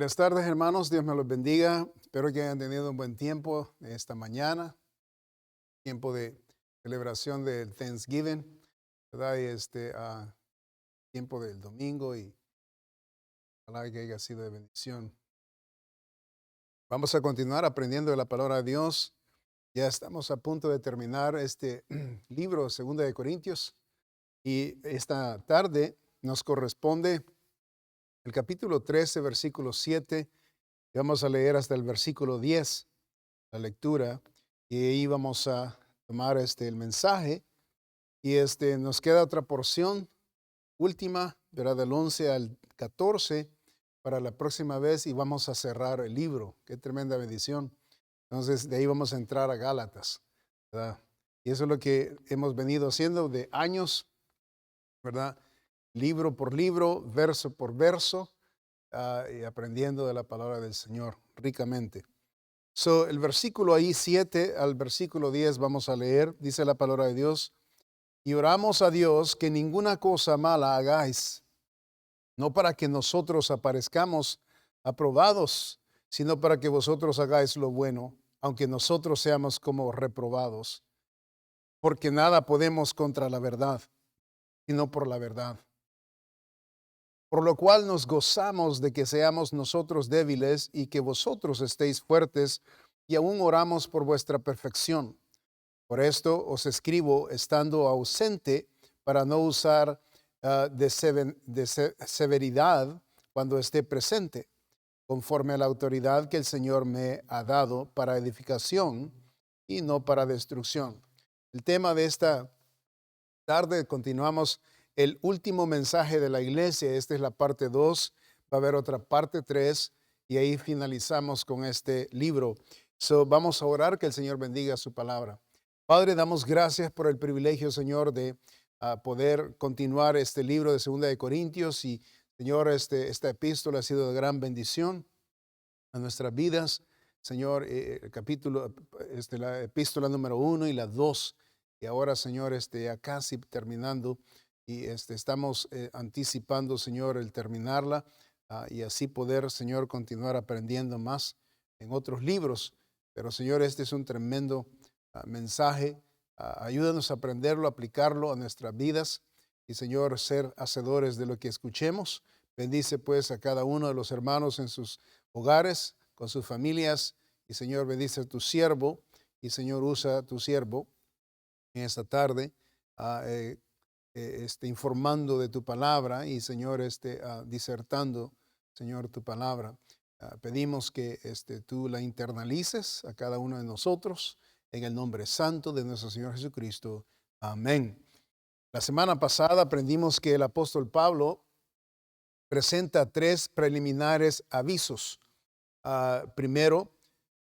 Buenas tardes, hermanos. Dios me los bendiga. Espero que hayan tenido un buen tiempo esta mañana, tiempo de celebración del Thanksgiving, ¿verdad? Y tiempo del domingo y ojalá que haya sido de bendición. Vamos a continuar aprendiendo de la palabra de Dios. Ya estamos a punto de terminar este libro, Segunda de Corintios, y esta tarde nos corresponde el capítulo 13, versículo 7. Y vamos a leer hasta el versículo 10, la lectura, y ahí vamos a tomar el mensaje. Y nos queda otra porción última, ¿verdad? Del 11 al 14 para la próxima vez y vamos a cerrar el libro. Qué tremenda bendición. Entonces, de ahí vamos a entrar a Gálatas, ¿verdad? Y eso es lo que hemos venido haciendo de años, ¿verdad? Libro por libro, verso por verso, y aprendiendo de la palabra del Señor ricamente. El versículo ahí 7 al versículo 10 vamos a leer, dice la palabra de Dios, y oramos a Dios que ninguna cosa mala hagáis, no para que nosotros aparezcamos aprobados, sino para que vosotros hagáis lo bueno, aunque nosotros seamos como reprobados, porque nada podemos contra la verdad, sino por la verdad. Por lo cual nos gozamos de que seamos nosotros débiles y que vosotros estéis fuertes, y aún oramos por vuestra perfección. Por esto os escribo estando ausente, para no usar de severidad cuando esté presente, conforme a la autoridad que el Señor me ha dado para edificación y no para destrucción. El tema de esta tarde, continuamos el último mensaje de la iglesia. Esta es la parte 2, va a haber otra parte 3 y ahí finalizamos con este libro. Vamos a orar que el Señor bendiga su palabra. Padre, damos gracias por el privilegio, Señor, de poder continuar este libro de Segunda de Corintios. Y, Señor, esta epístola ha sido de gran bendición a nuestras vidas. Señor, el capítulo, la epístola número 1 y la 2. Y ahora, Señor, ya casi terminando. Y estamos anticipando, Señor, el terminarla. Y así poder, Señor, continuar aprendiendo más en otros libros. Pero, Señor, este es un tremendo mensaje. Ayúdanos a aprenderlo, aplicarlo a nuestras vidas. Y, Señor, ser hacedores de lo que escuchemos. Bendice, pues, a cada uno de los hermanos en sus hogares, con sus familias. Y, Señor, bendice a tu siervo. Y, Señor, usa a tu siervo en esta tarde, informando de tu palabra y, Señor, disertando, Señor, tu palabra. Pedimos que tú la internalices a cada uno de nosotros en el nombre santo de nuestro Señor Jesucristo. Amén. La semana pasada aprendimos que el apóstol Pablo presenta 3 preliminares avisos. Primero,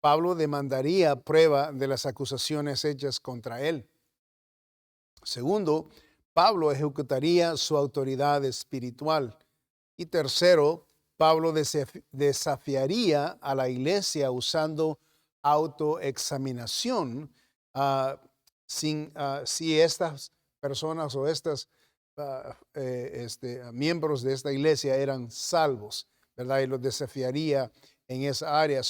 Pablo demandaría prueba de las acusaciones hechas contra él. Segundo, Pablo ejecutaría su autoridad espiritual. Y tercero, Pablo desafiaría a la iglesia usando autoexaminación, si estas personas o estos miembros de esta iglesia eran salvos, ¿verdad? Y los desafiaría en esa área.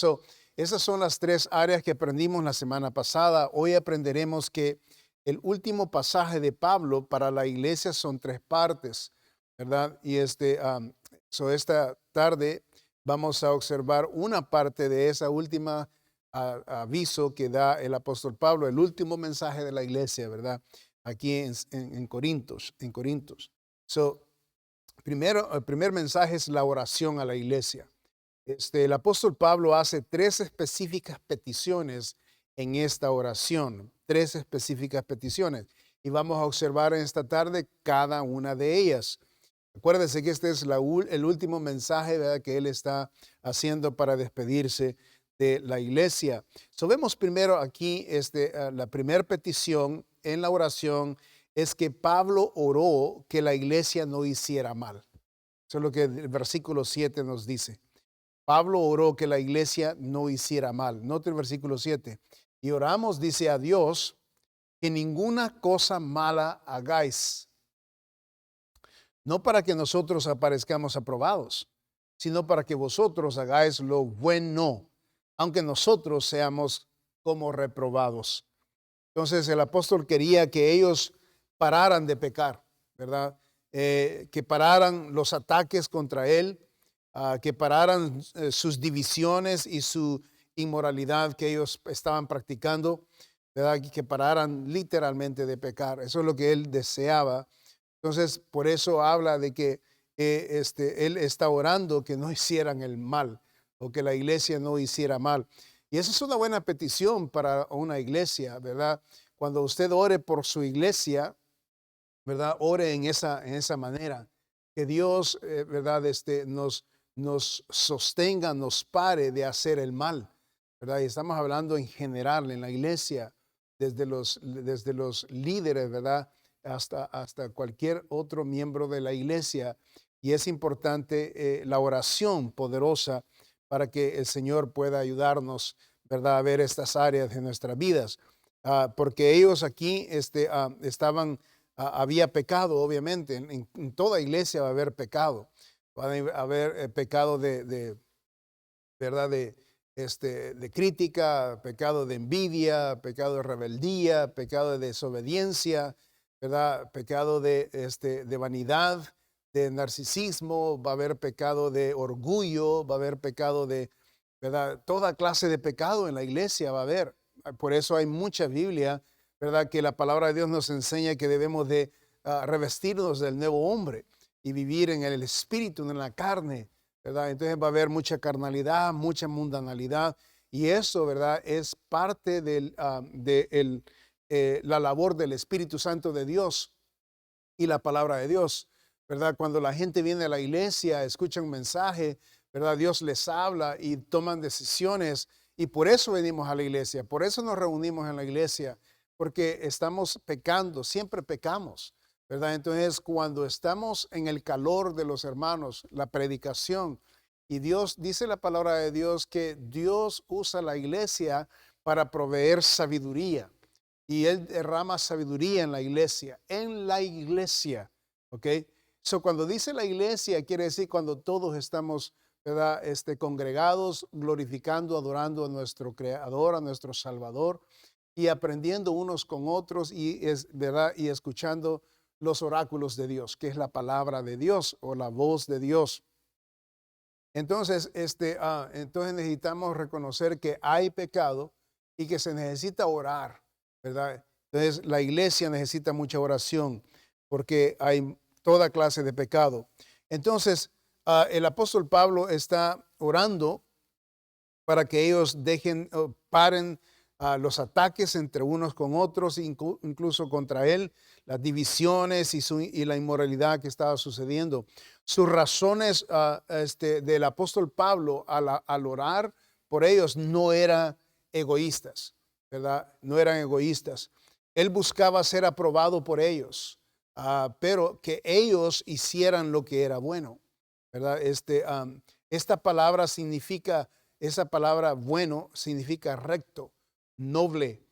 Esas son las 3 áreas que aprendimos la semana pasada. Hoy aprenderemos que el último pasaje de Pablo para la iglesia son 3 partes, ¿verdad? Y esta tarde vamos a observar una parte de esa última aviso que da el apóstol Pablo, el último mensaje de la iglesia, ¿verdad? Aquí en Corintios. Primero, el primer mensaje es la oración a la iglesia. El apóstol Pablo hace 3 específicas peticiones en esta oración, 3 específicas peticiones. Y vamos a observar en esta tarde cada una de ellas. Acuérdense que este es el último mensaje, ¿verdad?, que él está haciendo para despedirse de la iglesia. Vemos primero aquí la primera petición en la oración es que Pablo oró que la iglesia no hiciera mal. Eso es lo que el versículo 7 nos dice. Pablo oró que la iglesia no hiciera mal. Note el versículo 7. Y oramos, dice, a Dios, que ninguna cosa mala hagáis, no para que nosotros aparezcamos aprobados, sino para que vosotros hagáis lo bueno, aunque nosotros seamos como reprobados. Entonces el apóstol quería que ellos pararan de pecar, ¿verdad? Que pararan los ataques contra él, que pararan sus divisiones y su inmoralidad que ellos estaban practicando, ¿verdad? Que pararan literalmente de pecar. Eso es lo que él deseaba. Entonces, por eso habla de que él está orando que no hicieran el mal o que la iglesia no hiciera mal. Y esa es una buena petición para una iglesia, ¿verdad? Cuando usted ore por su iglesia, ¿verdad? Ore en esa manera. Que Dios, ¿verdad? Nos sostenga, nos pare de hacer el mal, ¿verdad? Y estamos hablando en general en la iglesia, desde los líderes, ¿verdad? Hasta cualquier otro miembro de la iglesia. Y es importante la oración poderosa para que el Señor pueda ayudarnos, ¿verdad? A ver estas áreas de nuestras vidas. Porque ellos aquí estaban, había pecado, obviamente. En toda iglesia va a haber pecado. Va a haber pecado ¿verdad? De crítica, pecado de envidia, pecado de rebeldía, pecado de desobediencia, ¿verdad? Pecado de vanidad, de narcisismo, va a haber pecado de orgullo, va a haber pecado ¿verdad? Toda clase de pecado en la iglesia va a haber. Por eso hay mucha Biblia, ¿verdad? Que la palabra de Dios nos enseña que debemos de revestirnos del nuevo hombre y vivir en el espíritu, en la carne, ¿verdad? Entonces va a haber mucha carnalidad, mucha mundanalidad, y eso, ¿verdad? Es parte la labor del Espíritu Santo de Dios y la palabra de Dios, ¿verdad? Cuando la gente viene a la iglesia, escucha un mensaje, ¿verdad? Dios les habla y toman decisiones, y por eso venimos a la iglesia, por eso nos reunimos en la iglesia, porque estamos pecando, siempre pecamos, ¿verdad? Entonces, cuando estamos en el calor de los hermanos, la predicación, y Dios, dice la palabra de Dios que Dios usa la iglesia para proveer sabiduría. Y Él derrama sabiduría en la iglesia, ¿ok? So, cuando dice la iglesia, quiere decir cuando todos estamos, ¿verdad? Congregados, glorificando, adorando a nuestro Creador, a nuestro Salvador, y aprendiendo unos con otros, ¿verdad? Y escuchando los oráculos de Dios, que es la palabra de Dios o la voz de Dios. Entonces, entonces necesitamos reconocer que hay pecado y que se necesita orar, ¿verdad? Entonces, la iglesia necesita mucha oración porque hay toda clase de pecado. Entonces, el apóstol Pablo está orando para que ellos paren los ataques entre unos con otros, incluso contra él, las divisiones y la inmoralidad que estaba sucediendo. Sus razones del apóstol Pablo al orar por ellos no eran egoístas, ¿verdad? No eran egoístas. Él buscaba ser aprobado por ellos, pero que ellos hicieran lo que era bueno, ¿verdad? Esta palabra significa, esa palabra bueno significa recto, noble,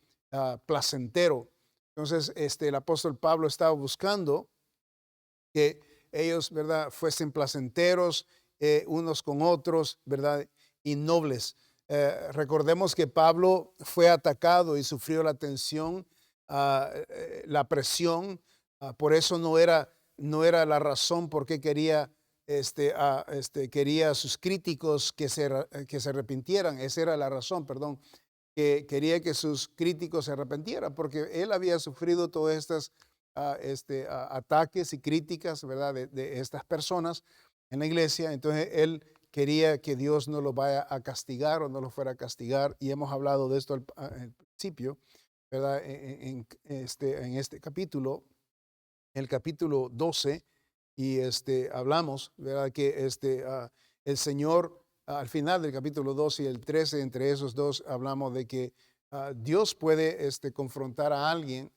placentero. Entonces, el apóstol Pablo estaba buscando que ellos, ¿verdad?, fuesen placenteros unos con otros, ¿verdad?, y nobles. Recordemos que Pablo fue atacado y sufrió la tensión, la presión. Por eso no era la razón por qué quería quería a sus críticos que se arrepintieran. Esa era la razón, perdón, que quería que sus críticos se arrepintieran, porque él había sufrido todas estas ataques y críticas, ¿verdad?, de estas personas en la iglesia. Entonces él quería que Dios no lo vaya a castigar o no lo fuera a castigar, y hemos hablado de esto al principio, ¿verdad?, en este capítulo, el capítulo 12, y hablamos, ¿verdad?, que el Señor, al final del capítulo 12 y el 13, entre esos dos, hablamos de que Dios puede confrontar a alguien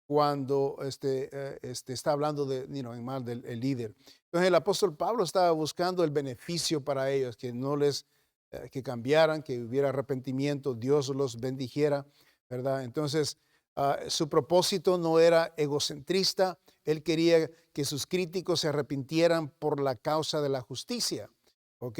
cuando está hablando en mal del el líder. Entonces el apóstol Pablo estaba buscando el beneficio para ellos, que no que cambiaran, que hubiera arrepentimiento, Dios los bendijera, ¿verdad? Entonces, su propósito no era egocentrista. Él quería que sus críticos se arrepintieran por la causa de la justicia, ¿ok?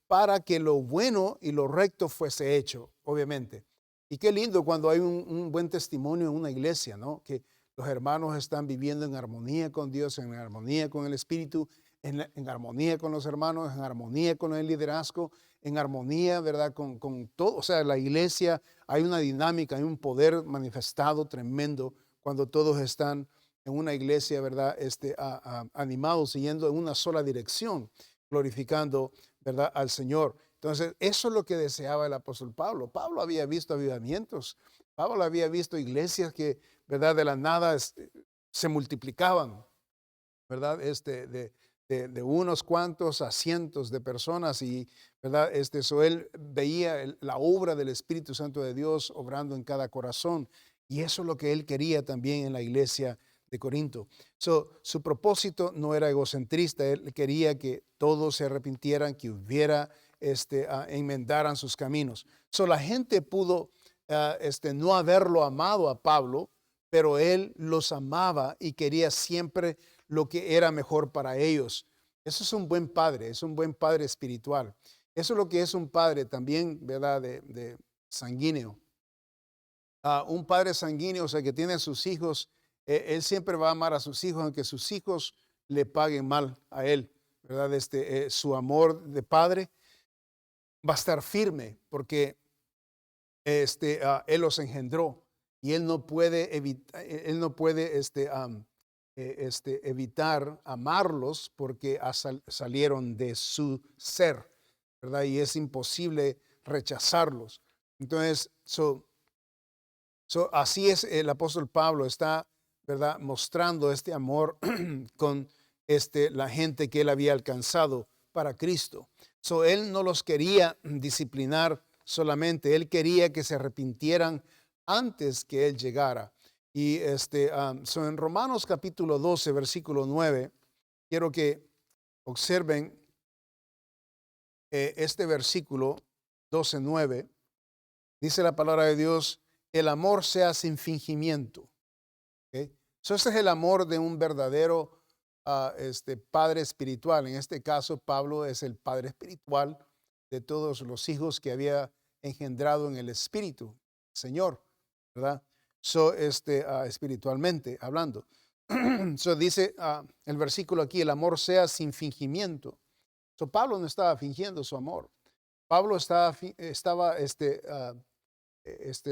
Para que lo bueno y lo recto fuese hecho, obviamente. Y qué lindo cuando hay un buen testimonio en una iglesia, ¿no? Que los hermanos están viviendo en armonía con Dios, en armonía con el Espíritu, en armonía con los hermanos, en armonía con el liderazgo, en armonía, ¿verdad? Con todo. O sea, la iglesia, hay una dinámica, hay un poder manifestado tremendo cuando todos están en una iglesia, ¿verdad? Animados, siguiendo en una sola dirección, glorificando, ¿verdad? Al Señor. Entonces, eso es lo que deseaba el apóstol Pablo. Pablo había visto avivamientos. Pablo había visto iglesias que, ¿verdad? De la nada se multiplicaban, ¿verdad? De unos cuantos a cientos de personas y, ¿verdad? Él veía la obra del Espíritu Santo de Dios obrando en cada corazón. Y eso es lo que él quería también en la iglesia de Corinto. Su propósito no era egocentrista, él quería que todos se arrepintieran, que hubiera, enmendaran sus caminos. La gente pudo no haberlo amado a Pablo, pero él los amaba y quería siempre lo que era mejor para ellos. Eso es un buen padre, es un buen padre espiritual. Eso es lo que es un padre también, ¿verdad? De sanguíneo. Un padre sanguíneo, o sea, que tiene a sus hijos, él siempre va a amar a sus hijos, aunque sus hijos le paguen mal a él, ¿verdad? Su amor de padre va a estar firme porque él los engendró y él no puede evitar, evitar amarlos porque salieron de su ser, ¿verdad? Y es imposible rechazarlos. Entonces, así es el apóstol Pablo, está, ¿verdad? Mostrando este amor con la gente que él había alcanzado para Cristo. Él no los quería disciplinar solamente, él quería que se arrepintieran antes que él llegara. Y en Romanos capítulo 12, versículo 9, quiero que observen este versículo 12:9. Dice la palabra de Dios, el amor sea sin fingimiento. ¿Okay? Ese es el amor de un verdadero padre espiritual. En este caso, Pablo es el padre espiritual de todos los hijos que había engendrado en el Espíritu, Señor, ¿verdad? Espiritualmente hablando. Dice el versículo aquí, el amor sea sin fingimiento. Pablo no estaba fingiendo su amor. Pablo estaba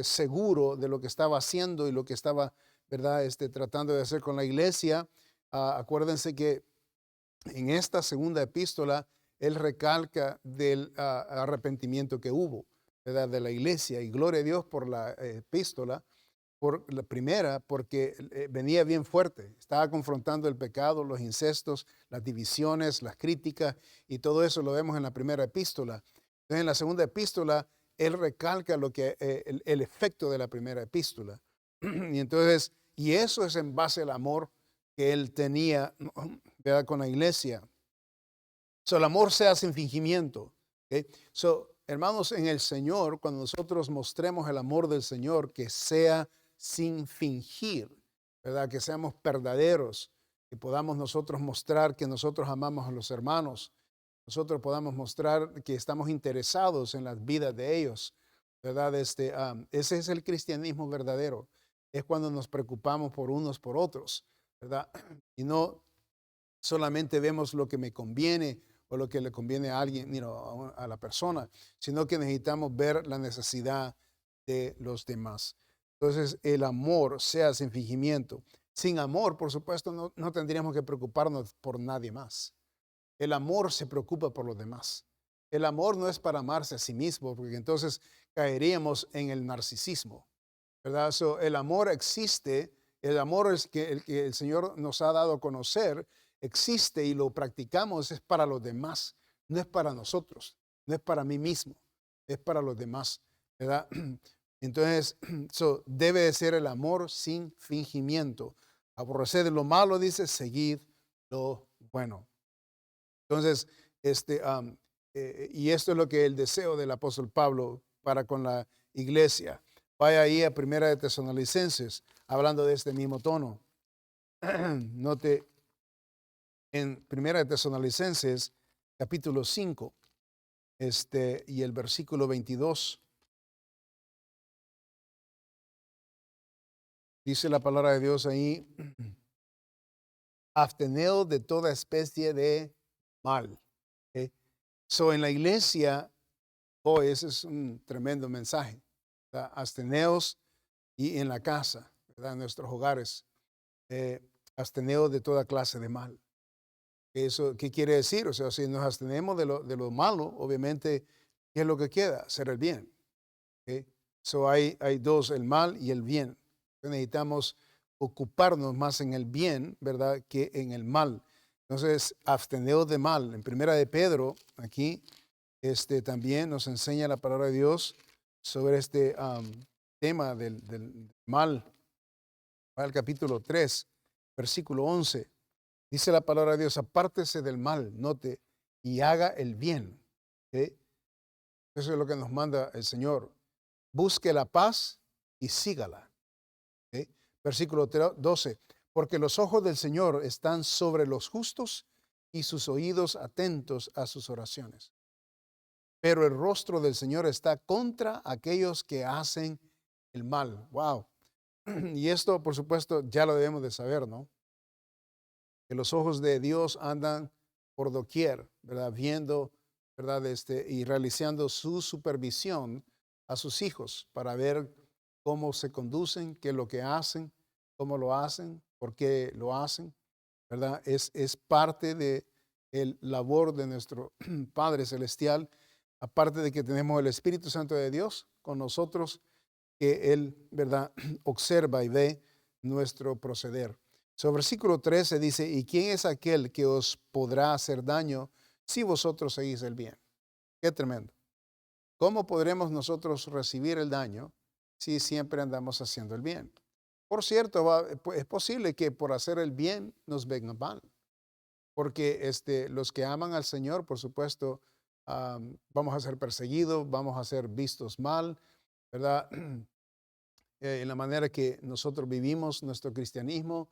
seguro de lo que estaba haciendo y lo que estaba, ¿verdad? Tratando de hacer con la iglesia. Acuérdense que en esta segunda epístola, él recalca del arrepentimiento que hubo, ¿verdad? De la iglesia. Y gloria a Dios por la epístola, por la primera, porque venía bien fuerte. Estaba confrontando el pecado, los incestos, las divisiones, las críticas, y todo eso lo vemos en la primera epístola. Entonces, en la segunda epístola, él recalca lo que el efecto de la primera epístola. Y entonces, y eso es en base al amor que él tenía, ¿verdad? Con la iglesia. El amor sea sin fingimiento. ¿Okay? Hermanos, en el Señor, cuando nosotros mostremos el amor del Señor, que sea sin fingir, ¿verdad? Que seamos verdaderos, que podamos nosotros mostrar que nosotros amamos a los hermanos, nosotros podamos mostrar que estamos interesados en las vidas de ellos, ¿verdad? Ese es el cristianismo verdadero. Es cuando nos preocupamos por unos por otros, ¿verdad? Y no solamente vemos lo que me conviene o lo que le conviene a alguien, a la persona, sino que necesitamos ver la necesidad de los demás. Entonces, el amor sea sin fingimiento. Sin amor, por supuesto, no tendríamos que preocuparnos por nadie más. El amor se preocupa por los demás. El amor no es para amarse a sí mismo, porque entonces caeríamos en el narcisismo, ¿verdad? El amor existe, el amor es el que el Señor nos ha dado a conocer, existe y lo practicamos, es para los demás, no es para nosotros, no es para mí mismo, es para los demás, ¿verdad? Entonces, debe de ser el amor sin fingimiento. Aborrecer lo malo, dice, seguid lo bueno. Entonces, y esto es lo que el deseo del apóstol Pablo para con la iglesia. Vaya ahí a Primera de Tesalonicenses, hablando de este mismo tono. Note en Primera de Tesalonicenses, capítulo 5. y el versículo 22. Dice la palabra de Dios ahí, absteneos de toda especie de mal. ¿Ok? So, en la iglesia, ese es un tremendo mensaje. ¿Verdad? Absteneos y en la casa, ¿verdad? En nuestros hogares, absteneos de toda clase de mal. ¿Eso qué quiere decir? O sea, si nos abstenemos de lo malo, obviamente, ¿qué es lo que queda? Hacer el bien. ¿Ok? So, hay dos, el mal y el bien. Necesitamos ocuparnos más en el bien, ¿verdad?, que en el mal. Entonces, absteneos de mal. En primera de Pedro, aquí, también nos enseña la palabra de Dios sobre este tema del mal. Al capítulo 3, versículo 11. Dice la palabra de Dios, apártese del mal, note, y haga el bien. ¿Ok? Eso es lo que nos manda el Señor. Busque la paz y sígala. ¿Ok? Versículo 12. Porque los ojos del Señor están sobre los justos y sus oídos atentos a sus oraciones. Pero el rostro del Señor está contra aquellos que hacen el mal. Wow. Y esto, por supuesto, ya lo debemos de saber, ¿no? Que los ojos de Dios andan por doquier, ¿verdad? Viendo, ¿verdad? Y realizando su supervisión a sus hijos para ver cómo se conducen, qué es lo que hacen, cómo lo hacen, por qué lo hacen, ¿verdad? Es parte de el labor de nuestro Padre Celestial, aparte de que tenemos el Espíritu Santo de Dios con nosotros, que Él, ¿verdad?, observa y ve nuestro proceder. Sobre versículo 13 dice, ¿y quién es aquel que os podrá hacer daño si vosotros seguís el bien? Qué tremendo. ¿Cómo podremos nosotros recibir el daño si siempre andamos haciendo el bien? Por cierto, es posible que por hacer el bien nos vengan mal, porque los que aman al Señor, por supuesto, vamos a ser perseguidos, vamos a ser vistos mal, ¿verdad? En la manera que nosotros vivimos nuestro cristianismo,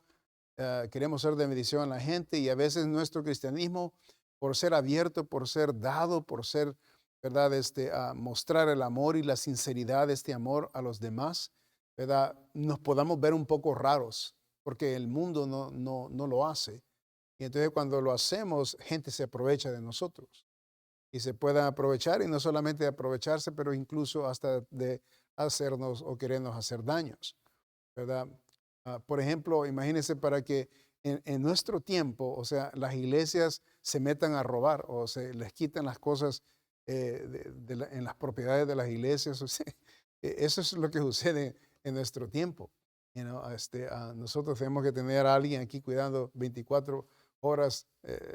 queremos ser de bendición a la gente y a veces nuestro cristianismo, por ser abierto, por ser dado, por ser, ¿verdad? A mostrar el amor y la sinceridad de este amor a los demás, ¿verdad? Nos podamos ver un poco raros porque el mundo no lo hace. Y entonces cuando lo hacemos, gente se aprovecha de nosotros y se pueda aprovechar y no solamente de aprovecharse, pero incluso hasta de hacernos o querernos hacer daños, ¿verdad? Por ejemplo, imagínense para que en nuestro tiempo, o sea, las iglesias se metan a robar o se les quiten las cosas en las propiedades de las iglesias. O sea, eso es lo que sucede en nuestro tiempo. Nosotros tenemos que tener a alguien aquí cuidando 24 horas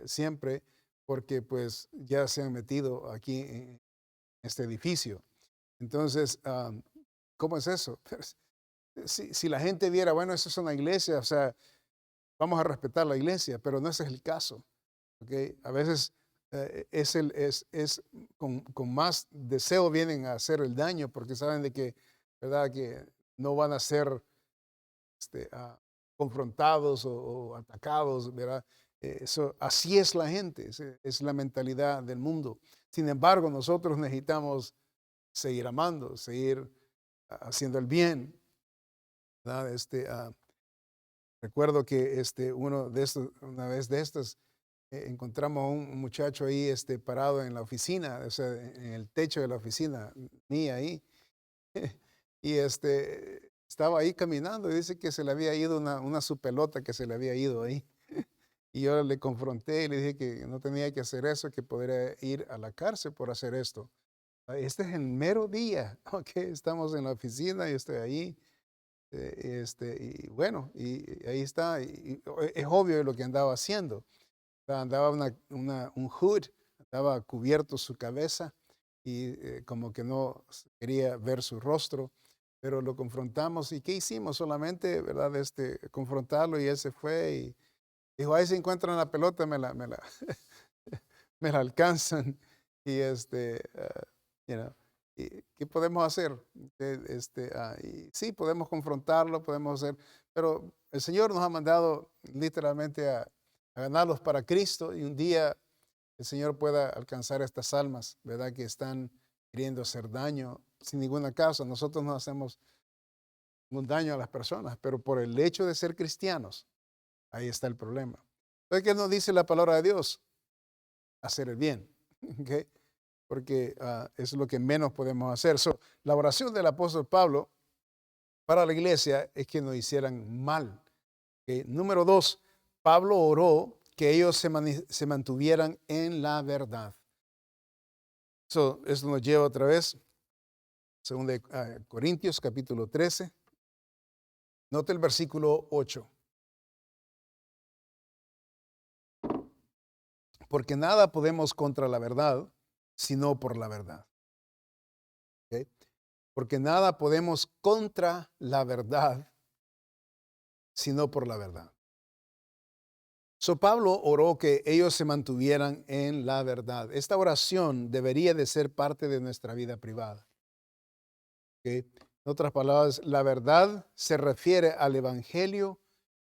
siempre porque pues ya se han metido aquí en este edificio. Entonces, ¿cómo es eso? Si la gente viera, bueno, eso es una iglesia, o sea, vamos a respetar la iglesia, pero no ese es el caso. ¿Okay? A veces es con más deseo vienen a hacer el daño porque saben de que, ¿verdad? Que no van a ser confrontados o atacados, ¿verdad? Así es la gente, es la mentalidad del mundo. Sin embargo, nosotros necesitamos seguir amando, seguir haciendo el bien, ¿verdad? Recuerdo que una vez de estas, encontramos a un muchacho ahí parado en la oficina, o sea, en el techo de la oficina mía ahí, y estaba ahí caminando y dice que se le había ido una su pelota que se le había ido ahí. Y yo le confronté y le dije que no tenía que hacer eso, que podría ir a la cárcel por hacer esto. Este es el mero día, ok, estamos en la oficina y estoy ahí. Y bueno, y ahí está, es obvio lo que andaba haciendo. Andaba un hood, estaba cubierto su cabeza y como que no quería ver su rostro, pero lo confrontamos. ¿Y qué hicimos? Solamente, ¿verdad? Confrontarlo y él se fue y dijo, ahí se encuentran la pelota, me la alcanzan. Y you know, ¿y qué podemos hacer? Y sí, podemos confrontarlo, podemos hacer, pero el Señor nos ha mandado literalmente a ganarlos para Cristo y un día el Señor pueda alcanzar estas almas, ¿verdad? Que están queriendo hacer daño sin ninguna causa. Nosotros no hacemos ningún daño a las personas, pero por el hecho de ser cristianos, ahí está el problema. Entonces, ¿qué nos dice la palabra de Dios? Hacer el bien, ¿ok? Porque es lo que menos podemos hacer. So, la oración del apóstol Pablo para la iglesia es que no hicieran mal. ¿Ok? Número 2, Pablo oró que ellos se mantuvieran en la verdad. So, eso nos lleva otra vez, según de Corintios capítulo 13. Note el versículo 8. Porque nada podemos contra la verdad, sino por la verdad. ¿Ok? Porque nada podemos contra la verdad, sino por la verdad. So Pablo oró que ellos se mantuvieran en la verdad. Esta oración debería de ser parte de nuestra vida privada. ¿Okay? En otras palabras, la verdad se refiere al evangelio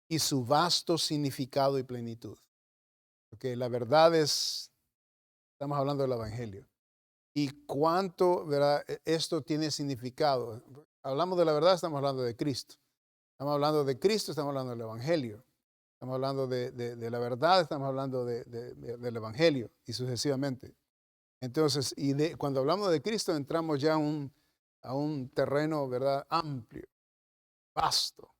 y su vasto significado y plenitud. Porque la verdad estamos hablando del evangelio. Y cuánto, ¿verdad? Esto tiene significado. Hablamos de la verdad, estamos hablando de Cristo. Estamos hablando de Cristo, estamos hablando del evangelio. Estamos hablando de la verdad, estamos hablando del evangelio y sucesivamente. Entonces, cuando hablamos de Cristo, entramos ya a un terreno, ¿verdad? Amplio, vasto.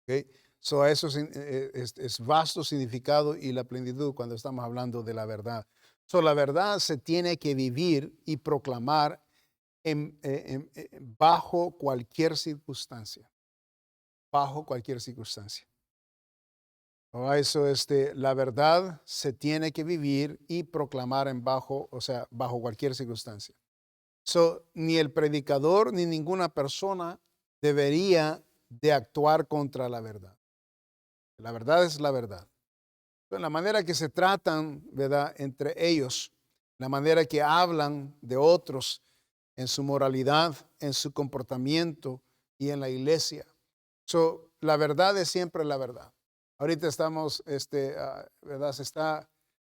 ¿Okay? So, eso es vasto significado y la plenitud cuando estamos hablando de la verdad. So, la verdad se tiene que vivir y proclamar bajo cualquier circunstancia. Bajo cualquier circunstancia. Eso, la verdad se tiene que vivir y proclamar bajo cualquier circunstancia. So, ni el predicador ni ninguna persona debería de actuar contra la verdad. La verdad es la verdad. So, la manera que se tratan, ¿verdad? Entre ellos, la manera que hablan de otros en su moralidad, en su comportamiento y en la iglesia. So, la verdad es siempre la verdad. Ahorita estamos, ¿verdad? Se está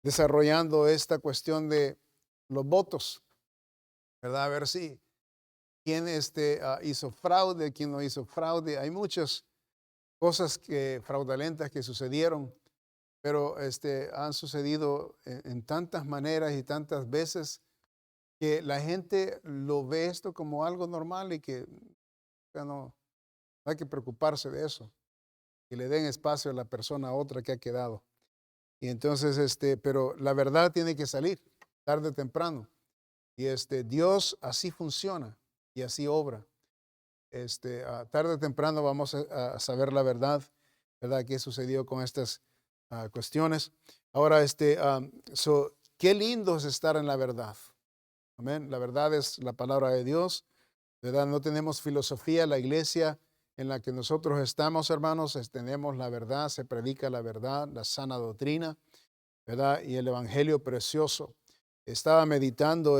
desarrollando esta cuestión de los votos, ¿verdad? A ver si quién hizo fraude, quién no hizo fraude. Hay muchas cosas fraudulentas que sucedieron, pero han sucedido en tantas maneras y tantas veces que la gente lo ve esto como algo normal y que no hay que preocuparse de eso. Que le den espacio a la persona a otra que ha quedado. Y entonces, pero la verdad tiene que salir tarde o temprano. Y Dios así funciona y así obra. Tarde o temprano vamos a saber la verdad, ¿verdad? ¿Qué sucedió con estas cuestiones? Ahora, qué lindo es estar en la verdad. Amén. La verdad es la palabra de Dios, ¿verdad? No tenemos filosofía. La iglesia en la que nosotros estamos, hermanos, tenemos la verdad, se predica la verdad, la sana doctrina, ¿verdad? Y el evangelio precioso. Estaba meditando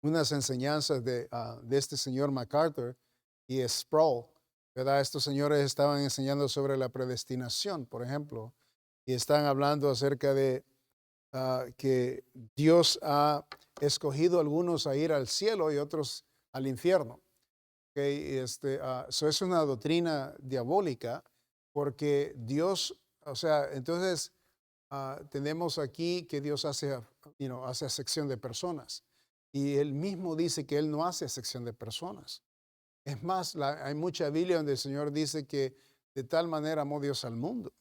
unas enseñanzas de este señor MacArthur y Sproul, ¿verdad? Estos señores estaban enseñando sobre la predestinación, por ejemplo, y están hablando acerca de que Dios ha escogido a algunos a ir al cielo y otros al infierno. Okay, eso es una doctrina diabólica porque Dios, o sea, entonces tenemos aquí que Dios hace acepción de personas y Él mismo dice que Él no hace acepción de personas. Es más, hay mucha Biblia donde el Señor dice que de tal manera amó Dios al mundo,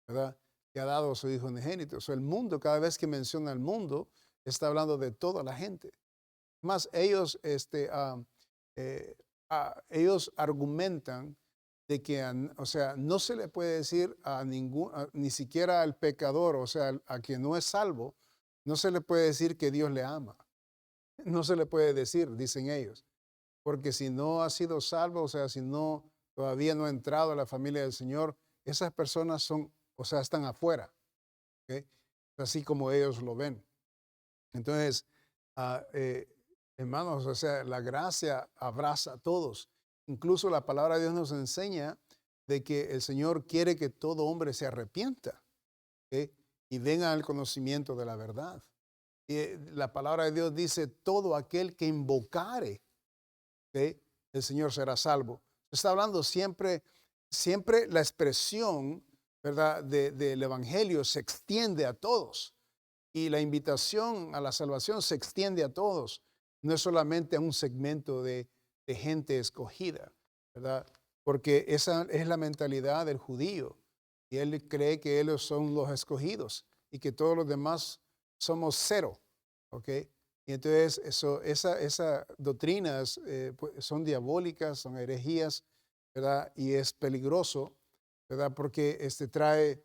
¿verdad? Que ha dado a su Hijo unigénito. O sea, el mundo, cada vez que menciona el mundo, está hablando de toda la gente. Más ellos, ellos argumentan de que, o sea, no se le puede decir ni siquiera al pecador, o sea, a quien no es salvo, no se le puede decir que Dios le ama. No se le puede decir, dicen ellos, porque si no ha sido salvo, o sea, si no todavía no ha entrado a la familia del Señor, esas personas son, o sea, están afuera, ¿ok? Así como ellos lo ven. Entonces, ah, eh, hermanos, o sea, la gracia abraza a todos. Incluso la palabra de Dios nos enseña de que el Señor quiere que todo hombre se arrepienta. ¿Ok? y vengan al conocimiento de la verdad. Y la palabra de Dios dice, todo aquel que invocare, ¿ok?, el Señor será salvo. Está hablando siempre, siempre la expresión, ¿verdad?, del Evangelio se extiende a todos. Y la invitación a la salvación se extiende a todos. No es solamente a un segmento de gente escogida, ¿verdad? Porque esa es la mentalidad del judío. Y él cree que ellos son los escogidos y que todos los demás somos cero, ¿ok? Y entonces esas doctrinas pues, son diabólicas, son herejías, ¿verdad? Y es peligroso, ¿verdad? Porque trae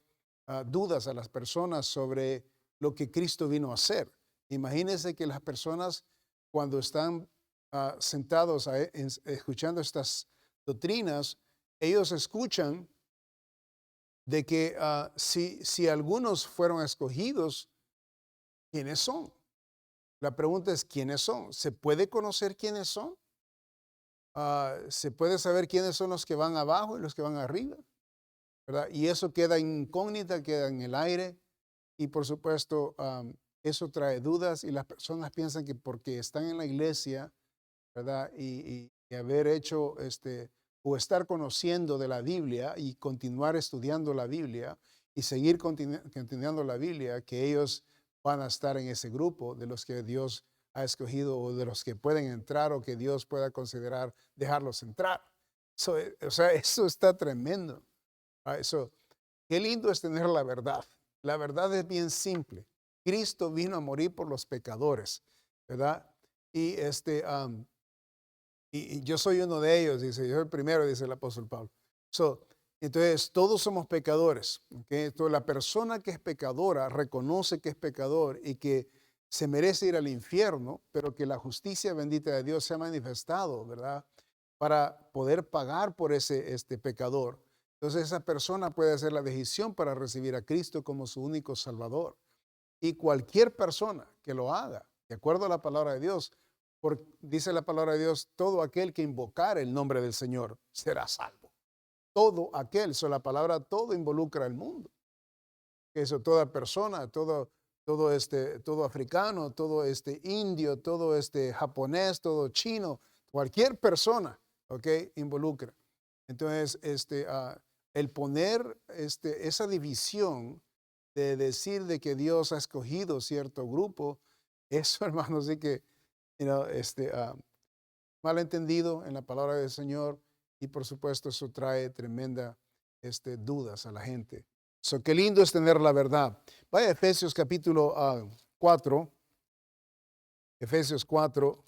dudas a las personas sobre lo que Cristo vino a hacer. Imagínense que las personas cuando están sentados escuchando estas doctrinas, ellos escuchan de que si algunos fueron escogidos, ¿quiénes son? La pregunta es, ¿quiénes son? ¿Se puede conocer quiénes son? ¿Se puede saber quiénes son los que van abajo y los que van arriba? ¿Verdad? Y eso queda incógnita, queda en el aire. Y por supuesto, eso trae dudas y las personas piensan que porque están en la iglesia, ¿verdad? Y haber hecho o estar conociendo de la Biblia y continuar estudiando la Biblia y seguir continuando la Biblia, que ellos van a estar en ese grupo de los que Dios ha escogido o de los que pueden entrar o que Dios pueda considerar dejarlos entrar. O sea, eso está tremendo. Eso, qué lindo es tener la verdad. La verdad es bien simple. Cristo vino a morir por los pecadores, ¿verdad? Y y yo soy uno de ellos, dice, yo soy el primero, dice el apóstol Pablo. Entonces, todos somos pecadores. ¿Okay? Entonces, la persona que es pecadora reconoce que es pecador y que se merece ir al infierno, pero que la justicia bendita de Dios se ha manifestado, ¿verdad? Para poder pagar por este pecador. Entonces, esa persona puede hacer la decisión para recibir a Cristo como su único Salvador. Y cualquier persona que lo haga, de acuerdo a la palabra de Dios, dice la palabra de Dios, todo aquel que invocar el nombre del Señor será salvo. Todo aquel, la palabra todo involucra al mundo. Eso, toda persona, todo africano, todo indio, todo japonés, todo chino, cualquier persona, ¿ok?, involucra. Entonces, el poner esa división de decir de que Dios ha escogido cierto grupo, eso, hermanos, sí que, malentendido en la palabra del Señor y por supuesto eso trae tremenda dudas a la gente. Qué lindo es tener la verdad. Vaya a Efesios capítulo 4, Efesios 4.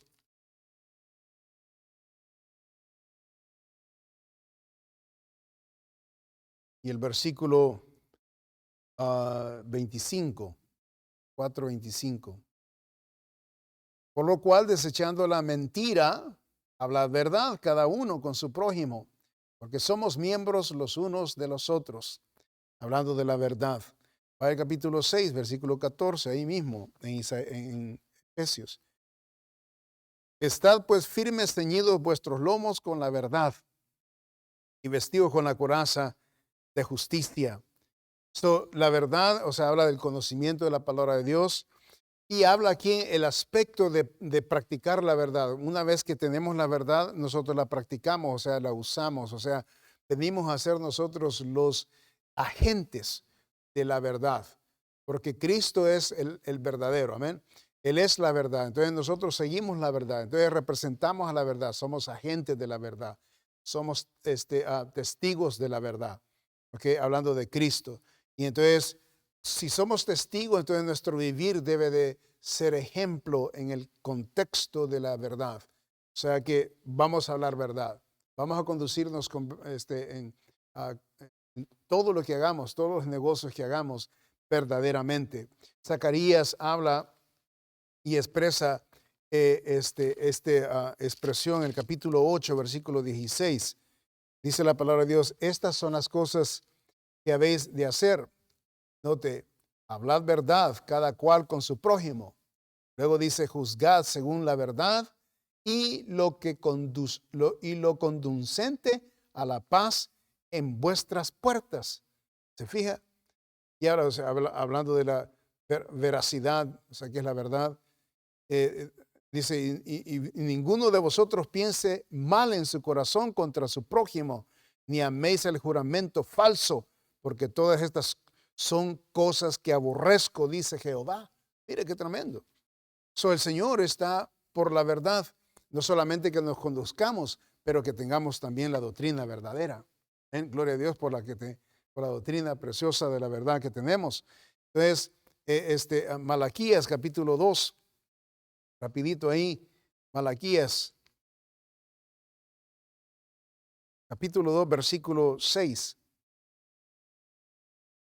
Y el versículo 25, 4:25. Por lo cual, desechando la mentira, habla verdad cada uno con su prójimo, porque somos miembros los unos de los otros, hablando de la verdad. Vaya al capítulo 6, versículo 14, ahí mismo, en Efesios. Estad pues firmes, ceñidos vuestros lomos con la verdad y vestidos con la coraza de justicia. La verdad, o sea, habla del conocimiento de la palabra de Dios y habla aquí el aspecto de practicar la verdad. Una vez que tenemos la verdad, nosotros la practicamos, o sea, la usamos, o sea, venimos a ser nosotros los agentes de la verdad, porque Cristo es el verdadero, amén. Él es la verdad, entonces nosotros seguimos la verdad, entonces representamos a la verdad, somos agentes de la verdad, somos testigos de la verdad, ¿ok? Hablando de Cristo. Y entonces, si somos testigos, entonces nuestro vivir debe de ser ejemplo en el contexto de la verdad. O sea que vamos a hablar verdad, vamos a conducirnos en todo lo que hagamos, todos los negocios que hagamos verdaderamente. Zacarías habla y expresa expresión en el capítulo 8, versículo 16. Dice la palabra de Dios, estas son las cosas que habéis de hacer. Note, hablad verdad cada cual con su prójimo. Luego dice, juzgad según la verdad y lo conducente a la paz en vuestras puertas. ¿Se fija? Y ahora, o sea, hablando de la veracidad, o sea, que es la verdad, dice, y ninguno de vosotros piense mal en su corazón contra su prójimo, ni améis el juramento falso, porque todas estas son cosas que aborrezco, dice Jehová. Mire qué tremendo. El Señor está por la verdad, no solamente que nos conduzcamos, pero que tengamos también la doctrina verdadera. Gloria a Dios por por la doctrina preciosa de la verdad que tenemos. Entonces, Malaquías capítulo 2, rapidito ahí, Malaquías capítulo 2, versículo 6.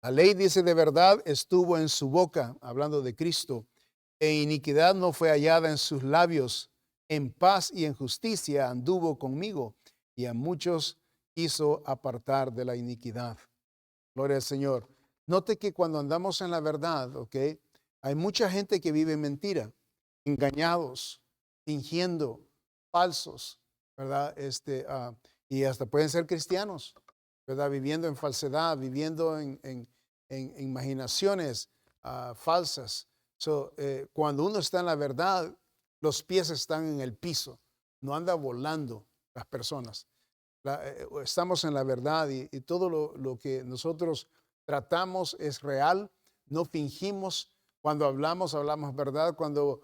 La ley dice: de verdad estuvo en su boca, hablando de Cristo, e iniquidad no fue hallada en sus labios. En paz y en justicia anduvo conmigo, y a muchos hizo apartar de la iniquidad. Gloria al Señor. Note que cuando andamos en la verdad, ¿ok? Hay mucha gente que vive en mentira, engañados, fingiendo, falsos, ¿verdad? Y hasta pueden ser cristianos, ¿verdad? Viviendo en falsedad, viviendo en imaginaciones falsas. Cuando uno está en la verdad, los pies están en el piso, no anda volando las personas. Estamos en la verdad y todo lo que nosotros tratamos es real, no fingimos. Cuando hablamos, hablamos verdad. Cuando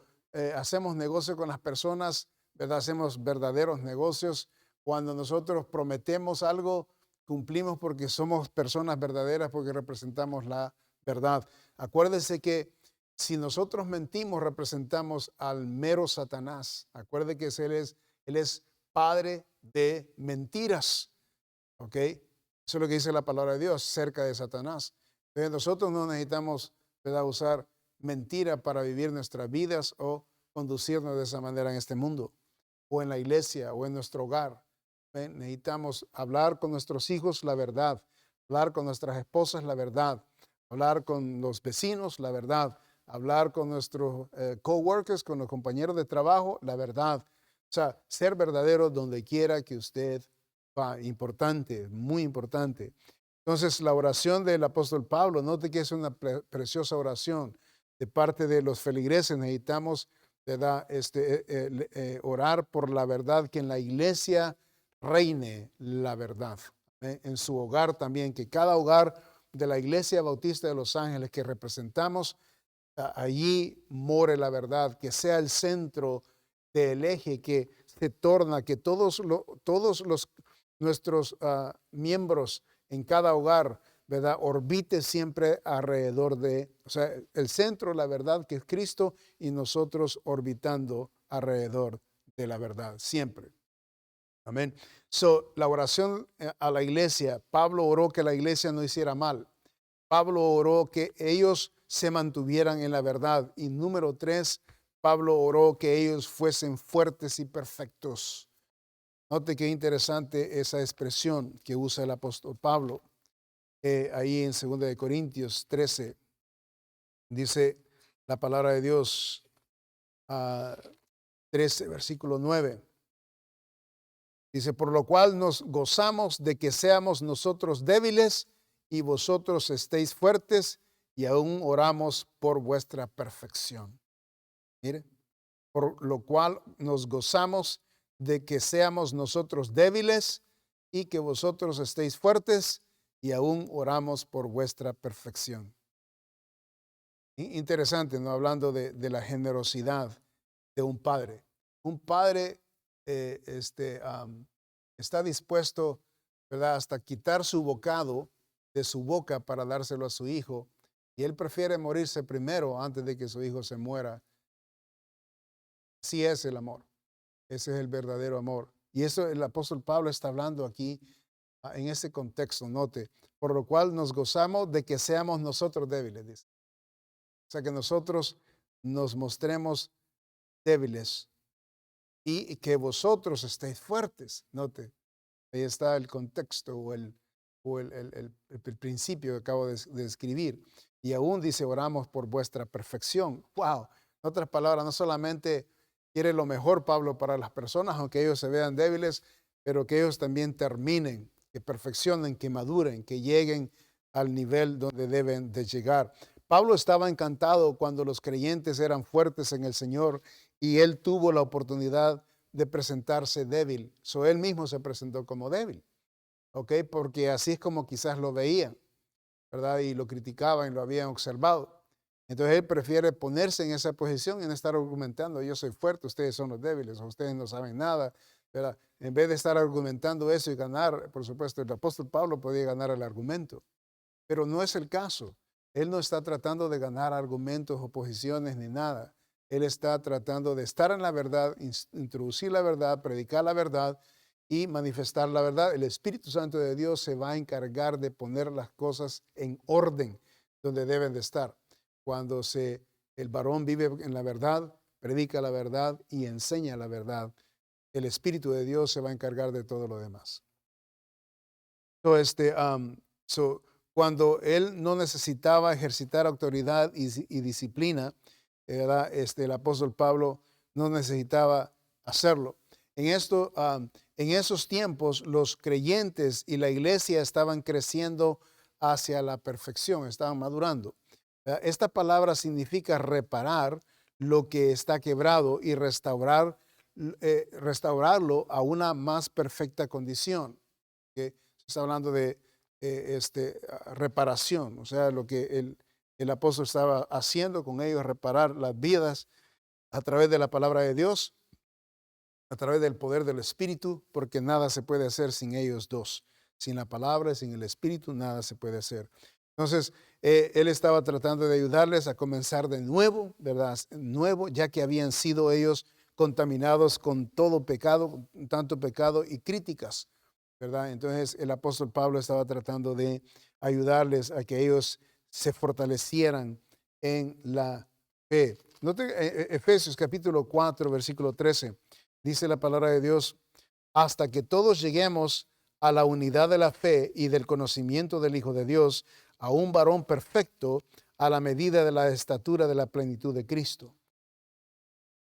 hacemos negocio con las personas, ¿verdad? Hacemos verdaderos negocios. Cuando nosotros prometemos algo, cumplimos porque somos personas verdaderas, porque representamos la verdad. Acuérdese que si nosotros mentimos, representamos al mero Satanás. Acuerde que él es padre de mentiras. ¿Ok? Eso es lo que dice la palabra de Dios cerca de Satanás. Entonces nosotros no necesitamos, ¿verdad?, usar mentira para vivir nuestras vidas o conducirnos de esa manera en este mundo, o en la iglesia, o en nuestro hogar. Necesitamos hablar con nuestros hijos la verdad, hablar con nuestras esposas la verdad, hablar con los vecinos la verdad, hablar con nuestros coworkers, con los compañeros de trabajo la verdad. O sea, ser verdadero donde quiera que usted va. Importante, muy importante. Entonces, la oración del apóstol Pablo, note que es una preciosa oración de parte de los feligreses. Necesitamos, ¿verdad?, orar por la verdad, que en la iglesia reine la verdad. En su hogar también, que cada hogar de la Iglesia Bautista de Los Ángeles que representamos, allí more la verdad, que sea el centro del eje, que se torna, que todos los nuestros miembros en cada hogar, ¿verdad?, orbite siempre alrededor de, o sea, el centro de la verdad, que es Cristo, y nosotros orbitando alrededor de la verdad, siempre. Amén. La oración a la iglesia, Pablo oró que la iglesia no hiciera mal. Pablo oró que ellos se mantuvieran en la verdad. Y número 3, Pablo oró que ellos fuesen fuertes y perfectos. Note qué interesante esa expresión que usa el apóstol Pablo. Ahí en 2 de Corintios 13, dice la palabra de Dios, 13, versículo 9. Dice: por lo cual nos gozamos de que seamos nosotros débiles y vosotros estéis fuertes, y aún oramos por vuestra perfección. Mire, por lo cual nos gozamos de que seamos nosotros débiles y que vosotros estéis fuertes, y aún oramos por vuestra perfección. Interesante, ¿no? Hablando de la generosidad de un padre. Un padre está dispuesto, ¿verdad?, hasta quitar su bocado de su boca para dárselo a su hijo, y él prefiere morirse primero antes de que su hijo se muera. Así es el amor. Ese es el verdadero amor. Y eso el apóstol Pablo está hablando aquí en ese contexto. Note, por lo cual nos gozamos de que seamos nosotros débiles, dice. O sea, que nosotros nos mostremos débiles y que vosotros estéis fuertes. Note, ahí está el contexto o el principio que acabo de escribir. Y aún dice: oramos por vuestra perfección. Wow. En otras palabras, no solamente quiere lo mejor Pablo para las personas, aunque ellos se vean débiles, pero que ellos también terminen, que perfeccionen, que maduren, que lleguen al nivel donde deben de llegar. Pablo estaba encantado cuando los creyentes eran fuertes en el Señor y él tuvo la oportunidad de presentarse débil. Él mismo se presentó como débil, ¿ok? Porque así es como quizás lo veían, ¿verdad? Y lo criticaban y lo habían observado. Entonces él prefiere ponerse en esa posición y no estar argumentando, yo soy fuerte, ustedes son los débiles, o ustedes no saben nada, ¿verdad? En vez de estar argumentando eso y ganar, por supuesto, el apóstol Pablo podía ganar el argumento, pero no es el caso. Él no está tratando de ganar argumentos o posiciones ni nada. Él está tratando de estar en la verdad, introducir la verdad, predicar la verdad y manifestar la verdad. El Espíritu Santo de Dios se va a encargar de poner las cosas en orden donde deben de estar. Cuando el varón vive en la verdad, predica la verdad y enseña la verdad, el Espíritu de Dios se va a encargar de todo lo demás. Cuando él no necesitaba ejercitar autoridad y disciplina, ¿verdad? El apóstol Pablo no necesitaba hacerlo. En esos tiempos, los creyentes y la iglesia estaban creciendo hacia la perfección, estaban madurando. Esta palabra significa reparar lo que está quebrado y restaurarlo a una más perfecta condición. ¿Okay? Se está hablando de reparación, o sea, lo que el apóstol estaba haciendo con ellos, reparar las vidas a través de la palabra de Dios, a través del poder del Espíritu, porque nada se puede hacer sin ellos dos. Sin la palabra, sin el Espíritu, nada se puede hacer. Entonces, él estaba tratando de ayudarles a comenzar de nuevo, ¿verdad? Nuevo, ya que habían sido ellos contaminados con todo pecado, tanto pecado y críticas, ¿verdad? Entonces, el apóstol Pablo estaba tratando de ayudarles a que ellos se fortalecieran en la fe. Note Efesios capítulo 4, versículo 13. Dice la palabra de Dios, hasta que todos lleguemos a la unidad de la fe y del conocimiento del Hijo de Dios, a un varón perfecto, a la medida de la estatura de la plenitud de Cristo.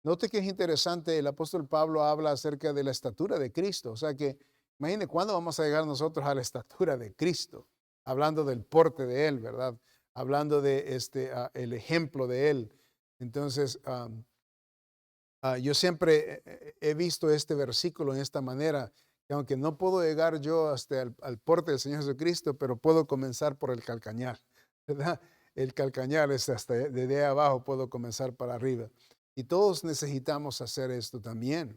Note que es interesante, el apóstol Pablo habla acerca de la estatura de Cristo. O sea que, imagine cuándo vamos a llegar nosotros a la estatura de Cristo, hablando del porte de Él, ¿verdad? Hablando de el ejemplo de Él. Entonces, yo siempre he visto este versículo en esta manera, que aunque no puedo llegar yo hasta al porte del Señor Jesucristo, pero puedo comenzar por el calcañar, ¿verdad? El calcañar es hasta desde abajo puedo comenzar para arriba. Y todos necesitamos hacer esto también.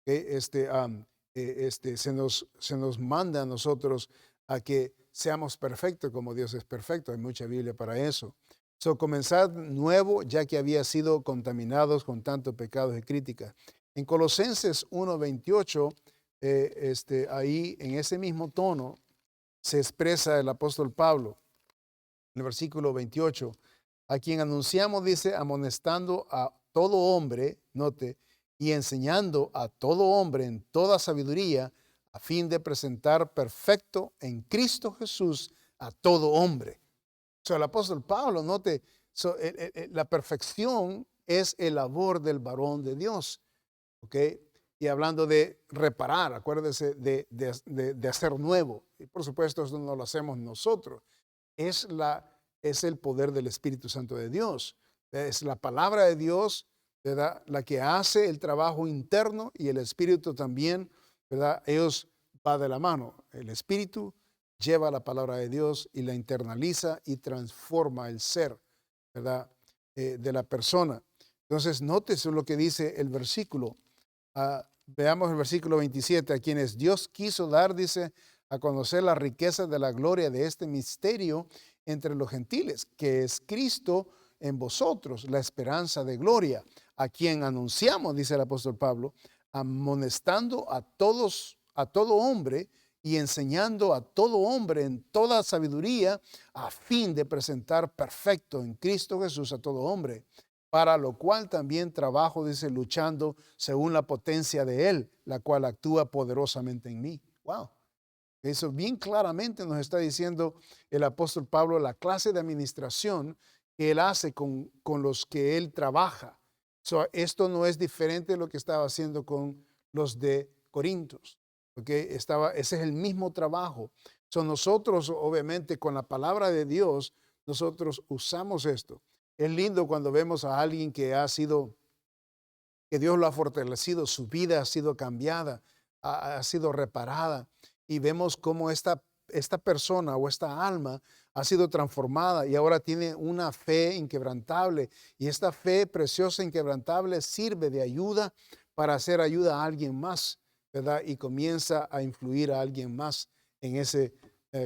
Que se nos manda a nosotros a que seamos perfectos como Dios es perfecto. Hay mucha Biblia para eso. Comenzar nuevo, ya que había sido contaminados con tanto pecado y crítica. En Colosenses 1:28, ahí en ese mismo tono se expresa el apóstol Pablo, en el versículo 28, a quien anunciamos, dice, amonestando a todo hombre, note, y enseñando a todo hombre en toda sabiduría, a fin de presentar perfecto en Cristo Jesús a todo hombre. El apóstol Pablo, note, la perfección es el labor del varón de Dios, ¿ok? Y hablando de reparar, acuérdese de hacer nuevo. Y por supuesto, eso no lo hacemos nosotros. Es el poder del Espíritu Santo de Dios. Es la palabra de Dios, ¿verdad? La que hace el trabajo interno y el Espíritu también, ¿verdad? Ellos van de la mano. El Espíritu lleva la palabra de Dios y la internaliza y transforma el ser, ¿verdad? De la persona. Entonces, nótese lo que dice el versículo. Veamos el versículo 27, a quienes Dios quiso dar, dice, a conocer la riqueza de la gloria de este misterio entre los gentiles, que es Cristo en vosotros, la esperanza de gloria, a quien anunciamos, dice el apóstol Pablo, amonestando a todo hombre y enseñando a todo hombre en toda sabiduría, a fin de presentar perfecto en Cristo Jesús a todo hombre, para lo cual también trabajo, dice, luchando según la potencia de Él, la cual actúa poderosamente en mí. Wow. Eso bien claramente nos está diciendo el apóstol Pablo, la clase de administración que él hace con los que él trabaja. Esto no es diferente de lo que estaba haciendo con los de Corintios. Ese es el mismo trabajo. Nosotros, obviamente, con la palabra de Dios, nosotros usamos esto. Es lindo cuando vemos a alguien que Dios lo ha fortalecido, su vida ha sido cambiada, ha sido reparada, y vemos cómo esta persona o esta alma ha sido transformada y ahora tiene una fe inquebrantable, y esta fe preciosa, inquebrantable, sirve de ayuda para hacer ayuda a alguien más, ¿verdad? Y comienza a influir a alguien más en ese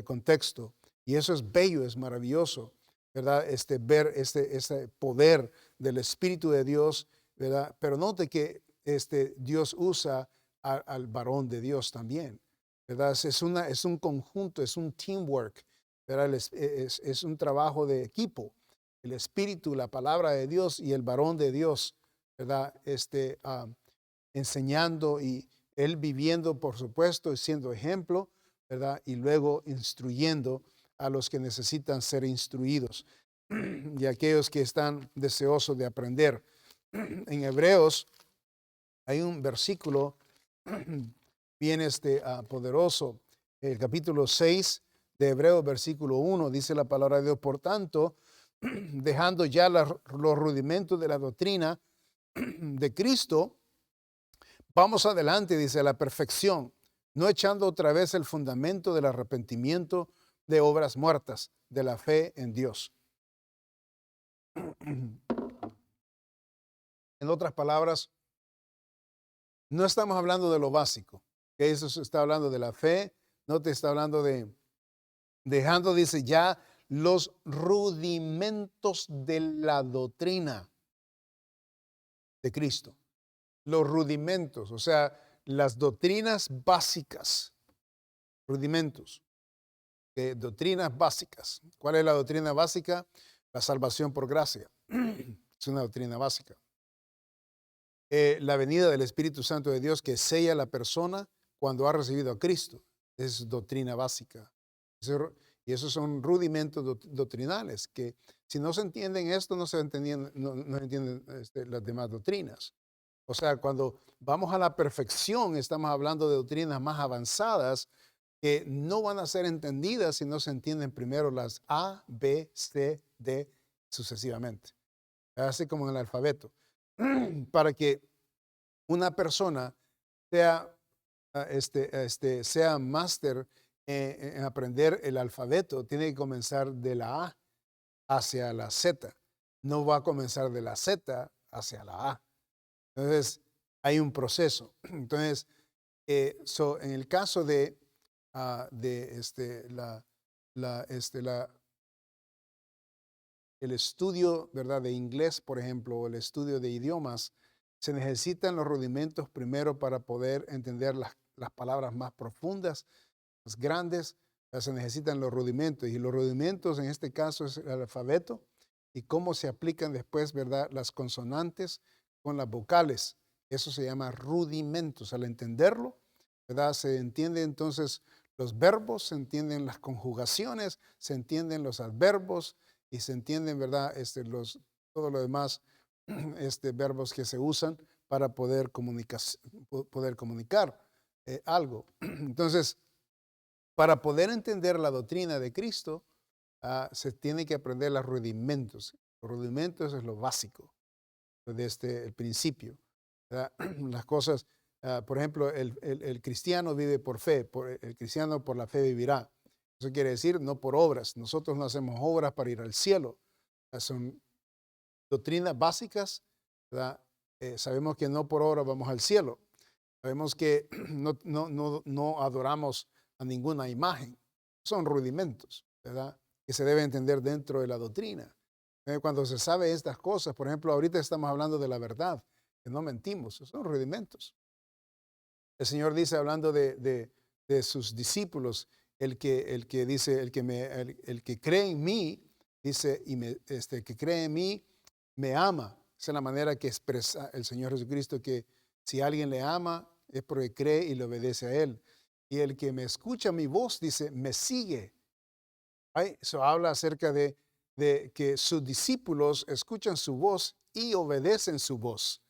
contexto. Y eso es bello, es maravilloso, ¿verdad? Ver este poder del Espíritu de Dios, ¿verdad? Pero note que Dios usa al varón de Dios también, ¿verdad? Es un conjunto, es un teamwork, ¿verdad? Es un trabajo de equipo. El Espíritu, la palabra de Dios y el varón de Dios, ¿verdad? Enseñando y él viviendo, por supuesto, y siendo ejemplo, ¿verdad? Y luego instruyendo a los que necesitan ser instruidos y aquellos que están deseosos de aprender. En Hebreos hay un versículo bien poderoso, el capítulo 6 de Hebreos, versículo 1, dice la palabra de Dios: por tanto, dejando ya los rudimentos de la doctrina de Cristo, vamos adelante, dice, a la perfección, no echando otra vez el fundamento del arrepentimiento de obras muertas, de la fe en Dios. En otras palabras, no estamos hablando de lo básico, que eso se está hablando de la fe, no te está hablando de dejando, dice, ya los rudimentos de la doctrina de Cristo. Los rudimentos, o sea, las doctrinas básicas, rudimentos, doctrinas básicas. ¿Cuál es la doctrina básica? La salvación por gracia. Es una doctrina básica. La venida del Espíritu Santo de Dios que sella a la persona cuando ha recibido a Cristo. Es doctrina básica. Y esos son rudimentos doctrinales que si no se entienden esto, no se entienden, no entienden las demás doctrinas. O sea, cuando vamos a la perfección, estamos hablando de doctrinas más avanzadas que no van a ser entendidas si no se entienden primero las A, B, C, D sucesivamente. Así como en el alfabeto. Para que una persona sea, sea máster en aprender el alfabeto, tiene que comenzar de la A hacia la Z. No va a comenzar de la Z hacia la A. Entonces, hay un proceso. Entonces, en el caso de el estudio, ¿verdad?, de inglés, por ejemplo, o el estudio de idiomas, se necesitan los rudimentos primero para poder entender las palabras más profundas, más grandes. Se necesitan los rudimentos, y los rudimentos en este caso es el alfabeto y cómo se aplican después, ¿verdad?, las consonantes con las vocales. Eso se llama rudimentos. Al entenderlo, ¿verdad?, se entiende entonces los verbos, se entienden las conjugaciones, se entienden los adverbos y se entienden, ¿verdad?, todo lo demás, verbos que se usan para poder comunicar algo. Entonces, para poder entender la doctrina de Cristo, se tiene que aprender los rudimentos. Los rudimentos es lo básico, desde el principio, ¿verdad? Las cosas, por ejemplo, el cristiano vive por fe, el cristiano por la fe vivirá. Eso quiere decir no por obras. Nosotros no hacemos obras para ir al cielo. Son doctrinas básicas, ¿verdad? Sabemos que no por obra vamos al cielo. Sabemos que no adoramos a ninguna imagen. Son rudimentos, ¿verdad?, que se debe entender dentro de la doctrina. Cuando se sabe estas cosas, por ejemplo, ahorita estamos hablando de la verdad, que no mentimos, son rudimentos. El Señor dice, hablando de sus discípulos, el que dice, el que cree en mí, dice, que cree en mí, me ama. Esa es la manera que expresa el Señor Jesucristo, que si alguien le ama, es porque cree y le obedece a Él. Y el que me escucha mi voz, dice, me sigue. Eso habla acerca de que sus discípulos escuchan su voz y obedecen su voz,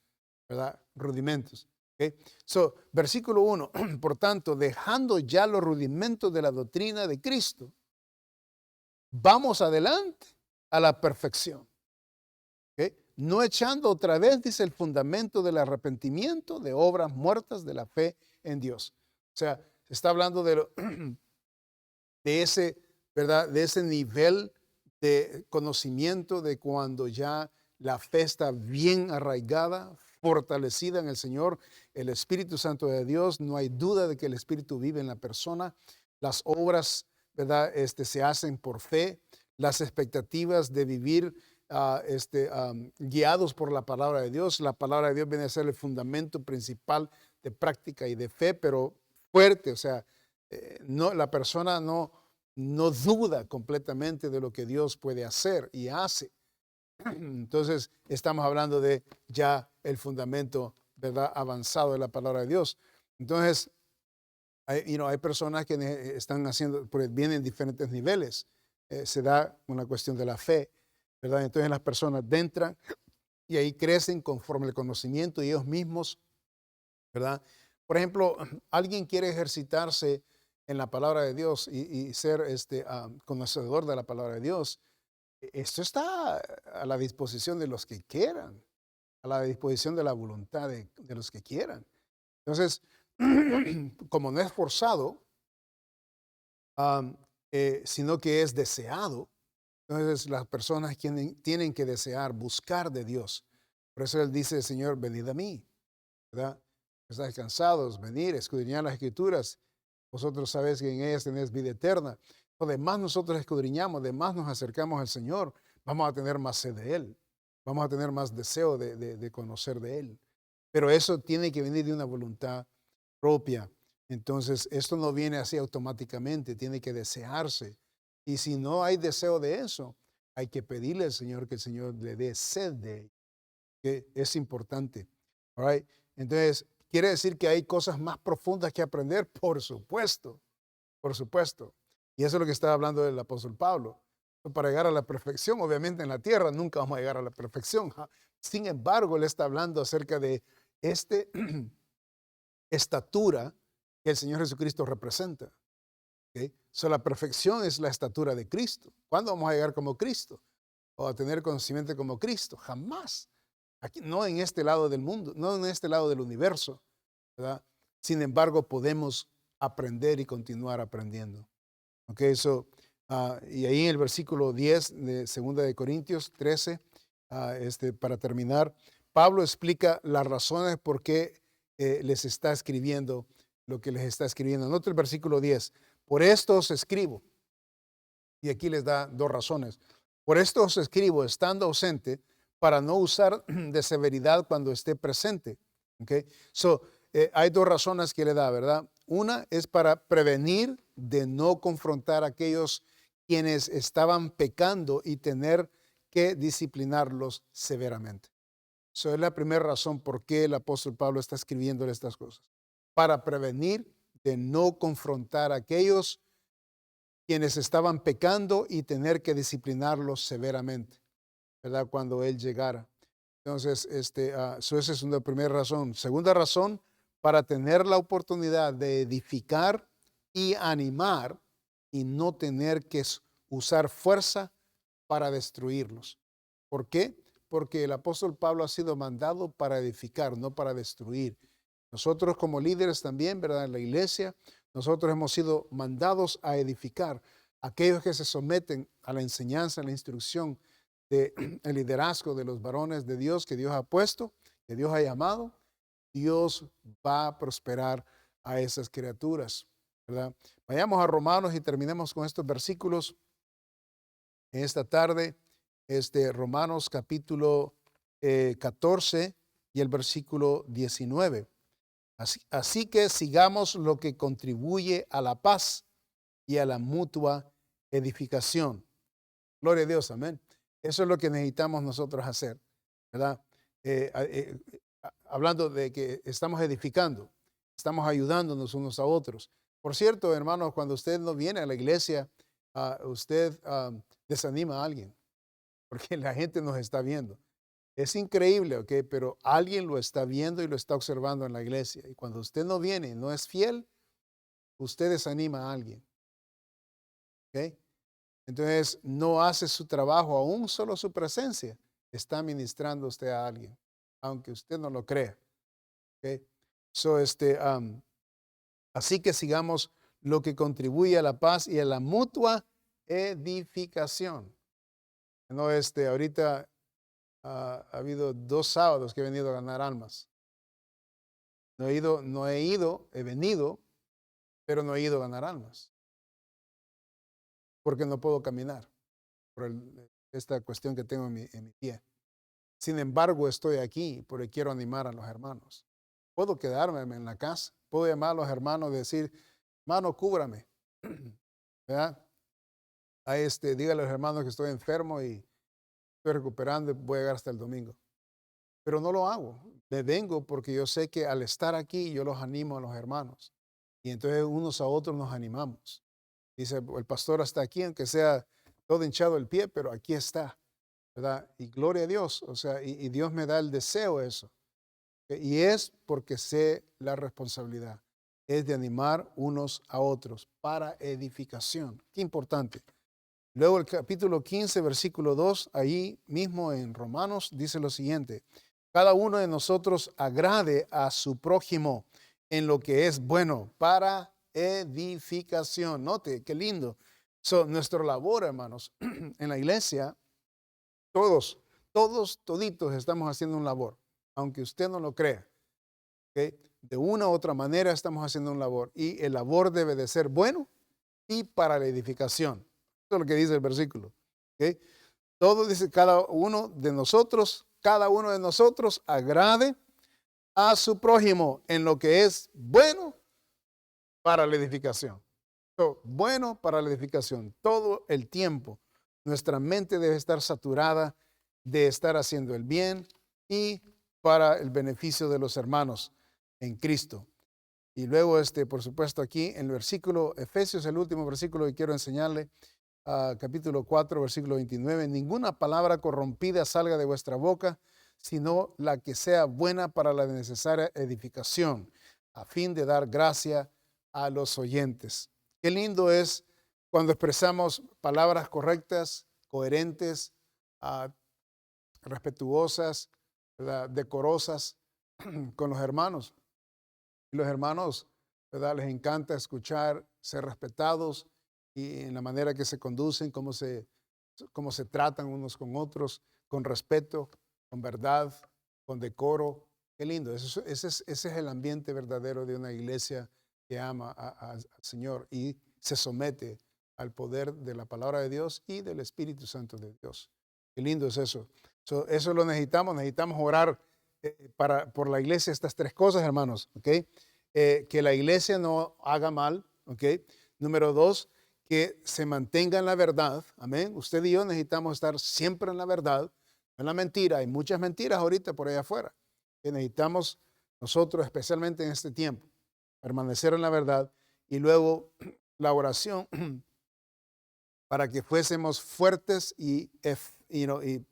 ¿verdad? Rudimentos. ¿Ok? So, versículo 1, por tanto, dejando ya los rudimentos de la doctrina de Cristo, vamos adelante a la perfección. ¿Ok? No echando otra vez, dice, el fundamento del arrepentimiento de obras muertas de la fe en Dios. O sea, se está hablando de ese, ¿verdad? De ese nivel de conocimiento de cuando ya la fe está bien arraigada, fortalecida en el Señor, el Espíritu Santo de Dios. No hay duda de que el Espíritu vive en la persona. Las obras, ¿verdad? Se hacen por fe. Las expectativas de vivir guiados por la palabra de Dios. La palabra de Dios viene a ser el fundamento principal de práctica y de fe, pero fuerte, o sea, no, la persona no duda completamente de lo que Dios puede hacer y hace. Entonces, estamos hablando de ya el fundamento, ¿verdad?, avanzado de la palabra de Dios. Entonces, hay personas que están haciendo, pues vienen en diferentes niveles. Se da una cuestión de la fe, ¿verdad? Entonces, las personas entran y ahí crecen conforme el conocimiento y ellos mismos, ¿verdad? Por ejemplo, alguien quiere ejercitarse en la palabra de Dios y ser conocedor de la palabra de Dios. Esto está a la disposición de los que quieran, a la disposición de la voluntad de los que quieran. Entonces, como no es forzado, sino que es deseado, entonces las personas tienen que desear, buscar de Dios. Por eso Él dice, Señor, venid a mí, ¿verdad? Estáis cansados, venir, escudriñar las Escrituras. Vosotros sabéis que en ellas tenéis vida eterna. Además nosotros escudriñamos, además nos acercamos al Señor, vamos a tener más sed de Él. Vamos a tener más deseo de conocer de Él. Pero eso tiene que venir de una voluntad propia. Entonces, esto no viene así automáticamente, tiene que desearse. Y si no hay deseo de eso, hay que pedirle al Señor que el Señor le dé sed de ello, que es importante. All right? Entonces, quiere decir que hay cosas más profundas que aprender, por supuesto, por supuesto. Y eso es lo que estaba hablando el apóstol Pablo. Para llegar a la perfección, obviamente en la tierra nunca vamos a llegar a la perfección. Sin embargo, él está hablando acerca de esta estatura que el Señor Jesucristo representa. ¿Okay? So, la perfección es la estatura de Cristo. ¿Cuándo vamos a llegar como Cristo? O a tener conocimiento como Cristo. Jamás. Aquí, no en este lado del mundo, no en este lado del universo, ¿verdad? Sin embargo, podemos aprender y continuar aprendiendo. Ok, y ahí en el versículo 10 de 2 de Corintios 13, para terminar, Pablo explica las razones por qué les está escribiendo lo que les está escribiendo. Nota el versículo 10. Por esto os escribo, y aquí les da dos razones. Por esto os escribo, estando ausente, para no usar de severidad cuando esté presente. Okay? Hay dos razones que le da, ¿verdad? Una es para prevenir de no confrontar a aquellos quienes estaban pecando y tener que disciplinarlos severamente. Esa es la primera razón por qué el apóstol Pablo está escribiéndole estas cosas. Para prevenir de no confrontar a aquellos quienes estaban pecando y tener que disciplinarlos severamente, ¿verdad? Cuando él llegara. Entonces, esa es una primera razón. Segunda razón, para tener la oportunidad de edificar y animar y no tener que usar fuerza para destruirlos. ¿Por qué? Porque el apóstol Pablo ha sido mandado para edificar, no para destruir. Nosotros como líderes también, ¿verdad? En la iglesia, nosotros hemos sido mandados a edificar. Aquellos que se someten a la enseñanza, a la instrucción del liderazgo de los varones de Dios que Dios ha puesto, que Dios ha llamado, Dios va a prosperar a esas criaturas, ¿verdad? Vayamos a Romanos y terminemos con estos versículos en esta tarde. Romanos capítulo 14 y el versículo 19. Así que sigamos lo que contribuye a la paz y a la mutua edificación. Gloria a Dios, amén. Eso es lo que necesitamos nosotros hacer, ¿verdad? Hablando de que estamos edificando, estamos ayudándonos unos a otros. Por cierto, hermanos, cuando usted no viene a la iglesia, usted desanima a alguien, porque la gente nos está viendo. Es increíble, ¿ok? Pero alguien lo está viendo y lo está observando en la iglesia. Y cuando usted no viene y no es fiel, usted desanima a alguien, ¿ok? Entonces, no hace su trabajo, aún solo su presencia está ministrando usted a alguien, aunque usted no lo crea, ¿ok? So, así que sigamos lo que contribuye a la paz y a la mutua edificación. No, ahorita ha habido 2 sábados que he venido a ganar almas. He venido, pero no he ido a ganar almas, porque no puedo caminar por esta cuestión que tengo en mi pie. Sin embargo, estoy aquí porque quiero animar a los hermanos. Puedo quedarme en la casa, puedo llamar a los hermanos y decir, hermano, cúbrame, ¿verdad? Dígale a los hermanos que estoy enfermo y estoy recuperando y voy a llegar hasta el domingo. Pero no lo hago. Me vengo porque yo sé que al estar aquí yo los animo a los hermanos. Y entonces unos a otros nos animamos. Dice, el pastor está aquí, aunque sea todo hinchado el pie, pero aquí está, ¿verdad? Y gloria a Dios, o sea, y Dios me da el deseo de eso. Y es porque sé la responsabilidad, es de animar unos a otros para edificación. Qué importante. Luego el capítulo 15, versículo 2, ahí mismo en Romanos, dice lo siguiente: cada uno de nosotros agrade a su prójimo en lo que es bueno para edificación. Note, qué lindo. Nuestra labor, hermanos, en la iglesia, toditos estamos haciendo un labor, aunque usted no lo crea. ¿Okay? De una u otra manera estamos haciendo un labor y el labor debe de ser bueno y para la edificación. Eso es lo que dice el versículo. ¿Okay? Todo dice cada uno de nosotros agrade a su prójimo en lo que es bueno para la edificación. Bueno para la edificación. Todo el tiempo nuestra mente debe estar saturada de estar haciendo el bien y para el beneficio de los hermanos en Cristo. Y luego, por supuesto, aquí en el versículo Efesios, el último versículo que quiero enseñarle, capítulo 4, versículo 29, ninguna palabra corrompida salga de vuestra boca, sino la que sea buena para la necesaria edificación, a fin de dar gracia a los oyentes. Qué lindo es cuando expresamos palabras correctas, coherentes, ah, respetuosas, ¿verdad?, decorosas con los hermanos. Y los hermanos, ¿verdad?, les encanta escuchar, ser respetados y en la manera que se conducen, cómo se tratan unos con otros, con respeto, con verdad, con decoro. Qué lindo. Ese es el ambiente verdadero de una iglesia que ama al Señor y se somete al poder de la palabra de Dios y del Espíritu Santo de Dios. Qué lindo es eso. Eso lo necesitamos. Necesitamos orar por la iglesia, estas 3 cosas, hermanos, ¿ok? Que la iglesia no haga mal, ¿ok? Número 2, que se mantenga en la verdad, amén. Usted y yo necesitamos estar siempre en la verdad, no en la mentira. Hay muchas mentiras ahorita por allá afuera, que necesitamos nosotros, especialmente en este tiempo, permanecer en la verdad. Y luego la oración para que fuésemos fuertes y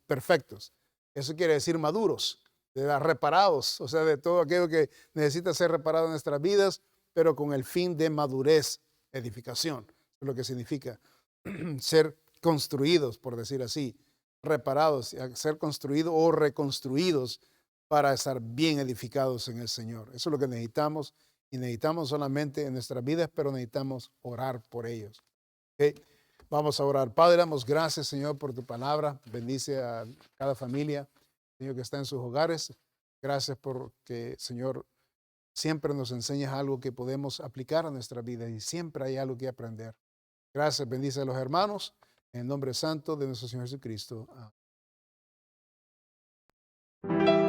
perfectos. Eso quiere decir maduros, reparados, o sea, de todo aquello que necesita ser reparado en nuestras vidas, pero con el fin de madurez, edificación. Eso es lo que significa ser construidos, por decir así, reparados, ser construidos o reconstruidos para estar bien edificados en el Señor. Eso es lo que necesitamos y necesitamos solamente en nuestras vidas, pero necesitamos orar por ellos. ¿Okay? Vamos a orar. Padre, damos gracias, Señor, por tu palabra. Bendice a cada familia, Señor, que está en sus hogares. Gracias porque, Señor, siempre nos enseñas algo que podemos aplicar a nuestra vida y siempre hay algo que aprender. Gracias, bendice a los hermanos. En el nombre santo de nuestro Señor Jesucristo. Amén.